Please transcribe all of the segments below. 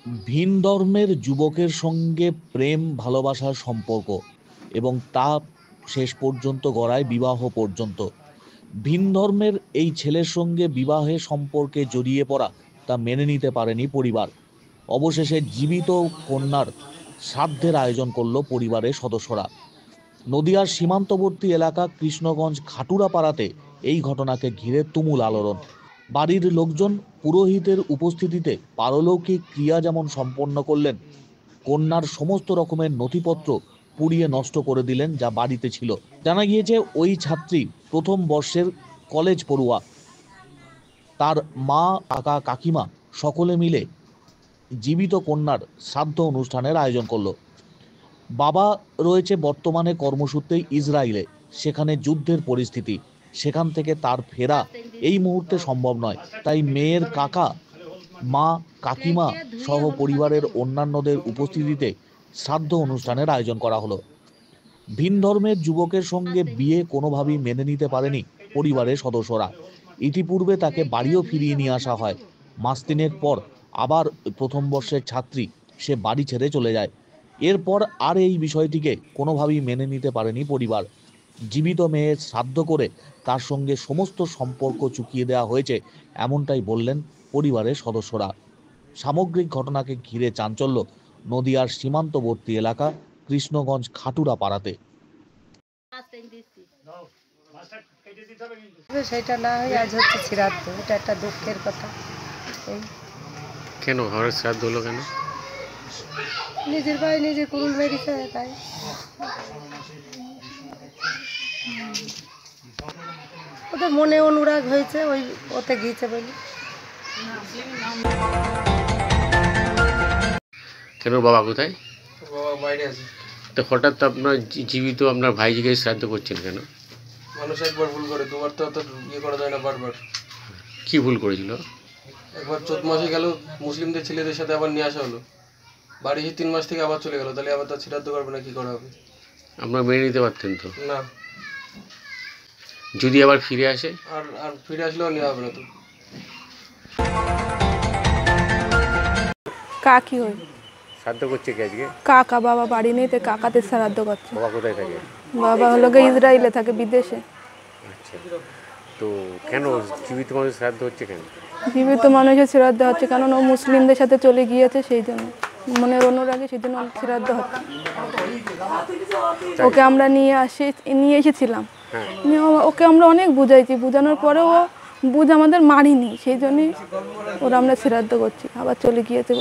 ভিন ধর্মের যুবকের সঙ্গে প্রেম ভালোবাসার সম্পর্ক এবং তা শেষ পর্যন্ত গড়ায় বিবাহ পর্যন্ত। ভিন ধর্মের এই ছেলের সঙ্গে বিবাহে সম্পর্কে জড়িয়ে পড়া তা মেনে নিতে পারেনি পরিবার। অবশেষে জীবিত কন্যার শ্রাদ্ধের আয়োজন করল পরিবারের সদস্যরা। নদিয়ার সীমান্তবর্তী এলাকা কৃষ্ণগঞ্জ খাটুরাপাড়াতে এই ঘটনাকে ঘিরে তুমুল আলোড়ন। বাড়ির লোকজন পুরোহিতের উপস্থিতিতে পারলৌকিক ক্রিয়া যেমন সম্পন্ন করলেন, কন্যার সমস্ত রকমের নথিপত্র পুড়িয়ে নষ্ট করে দিলেন যা বাড়িতে ছিল। জানা গিয়েছে ওই ছাত্রী প্রথম বর্ষের কলেজ পড়ুয়া। তার মা, কাকা, কাকিমা সকলে মিলে জীবিত কন্যার শ্রাদ্ধ অনুষ্ঠানের আয়োজন করলো। বাবা রয়েছে বর্তমানে কর্মসূত্রে ইসরায়েলে, সেখানে যুদ্ধের পরিস্থিতি, সেখান থেকে তার ফেরা এই মুহূর্তে সম্ভব নয়। তাই মেয়ের কাকা, মা, কাকিমা সহ পরিবারের অন্যান্যদের উপস্থিতিতে শ্রাদ্ধ অনুষ্ঠানের আয়োজন করা হলো। ভিন ধর্মের যুবকের সঙ্গে বিয়ে কোনোভাবেই মেনে নিতে পারেনি পরিবারের সদস্যরা। ইতিপূর্বে তাকে বাড়িও ফিরিয়ে নিয়ে আসা হয়। মাস তিনেক পর আবার প্রথম বর্ষের ছাত্রী সে বাড়ি ছেড়ে চলে যায়। এরপর আর এই বিষয়টিকে কোনোভাবেই মেনে নিতে পারেনি পরিবার। জীবিত মেয়ের শ্রাদ্ধ করে তার সঙ্গে সমস্ত সম্পর্ক চুকিয়ে দেওয়া হয়েছে, এমনটাই বললেন পরিবারের সদস্যরা। সামগ্রিক ঘটনাকে ঘিরে চাঞ্চল্য নদিয়ার সীমান্তবর্তী এলাকা কৃষ্ণগঞ্জ খাটুরা পাড়াতে। সেটা না হয় আজ হচ্ছে শ্রাদ্ধ, এটা একটা দুঃখের কথা। এই কেন ঘরের শ্রাদ্ধ হলো কেন? নিজের ভাই নিজে কুরুল মেরেছে, তাই ওদের মনে অনুরাগ হয়েছে, ওই ওতে গিয়েছে বলে। কেন বাবা কোথায়? বাবা বাইরে আছে। তো হঠাৎ আপনার জীবিত আপনার ভাইজিকে শ্রাদ্ধ করছেন কেন? মানুষ একবার ভুল করে, দুবার তো অত ইয়ে করা যায় না বারবার। কি ভুল করেছিল? একবার 14 মাসে গেল, মুসলিমদের ছেলেদের সাথে আবার নিয়ে আসা হলো। বাড়ি এসে 3 মাস থেকে আবার চলে গেল, তাহলে আবার তার শ্রাদ্ধ করবে না, কি করা হবে? আপনারা মেনে নিতে পারতেন তো? না, যদি আবার ফিরে আসে? আর আর ফিরে আসলেও নেওয়া হবে না তো। কাকি হয়, শ্রাদ্ধ করছে কি আজকে? কাকা, বাবা বাড়ি নেই তো কাকাতে শ্রাদ্ধ করছে। বাবা কোথায় থাকে? বাবা হলো গিয়ে ইসরায়েলে থাকে, বিদেশে। আচ্ছা, তো কেন জীবিত মানুষ শ্রাদ্ধ হচ্ছে কেন? জীবিত মানুষের শ্রাদ্ধ হচ্ছে কারণ ও মুসলিমদের সাথে চলে গিয়েছে, সেই জন্য মনের অনুরাগে সেই জন্য শ্রাদ্ধ হচ্ছে। ওকে আমরা নিয়ে এসেছিলাম, ওকে আমরা অনেক বুঝাইছি, বুঝানোর পরেও ও আমাদের মারিনি, সেই জন্যই ওরা আমরা শ্রাদ্ধ করছি। আবার চলে গিয়েছে,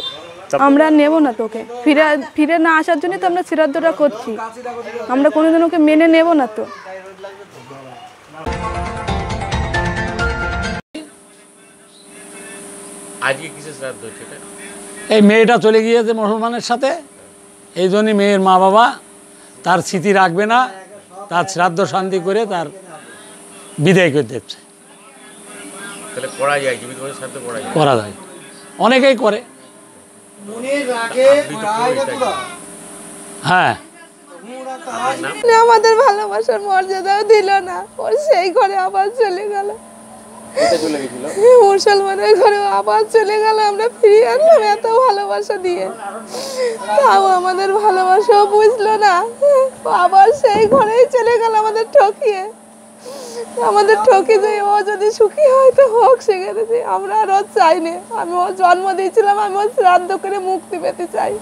আমরা নেব না তোকে, ফিরে না আসার জন্যই তো আমরা শ্রাদ্ধটা করছি। আমরা কোনোদিন ওকে মেনে নেব না তো। আজকে কিসের শ্রাদ্ধ হচ্ছে এটা? এই মেয়েটা চলে গিয়েছে মুসলমানের সাথে, এই জন্যই মেয়ের মা বাবা তার স্মৃতি রাখবে না, তার শ্রাদ্ধ শান্তি করে তার বিদায় করে দিচ্ছে। তাহলে করা যায়, জীবিত মানুষ শ্রাদ্ধ করা যায়, অনেকেই করে। হ্যাঁ, আমাদের ভালোবাসার মর্যাদাও দিল না, ওর সেই ঘরে আবার চলে গেল, মুসলমানের ঘরে আবার চলে গেল। আমরা ফিরিয়ে আনলাম এত ভালোবাসা দিয়ে, তাও আমাদের ভালোবাসাও বুঝলো না, আবার সেই ঘরেই চলে গেল আমাদের ঠকিয়ে। আমাদের ঠকি যে ও যদি সুখী হয় তো হোক, সেখানে আমরা আর ও চাইনি। আমি ওর জন্ম দিয়েছিলাম, আমি ওর শ্রাদ্ধ করে মুক্তি পেতে চাই।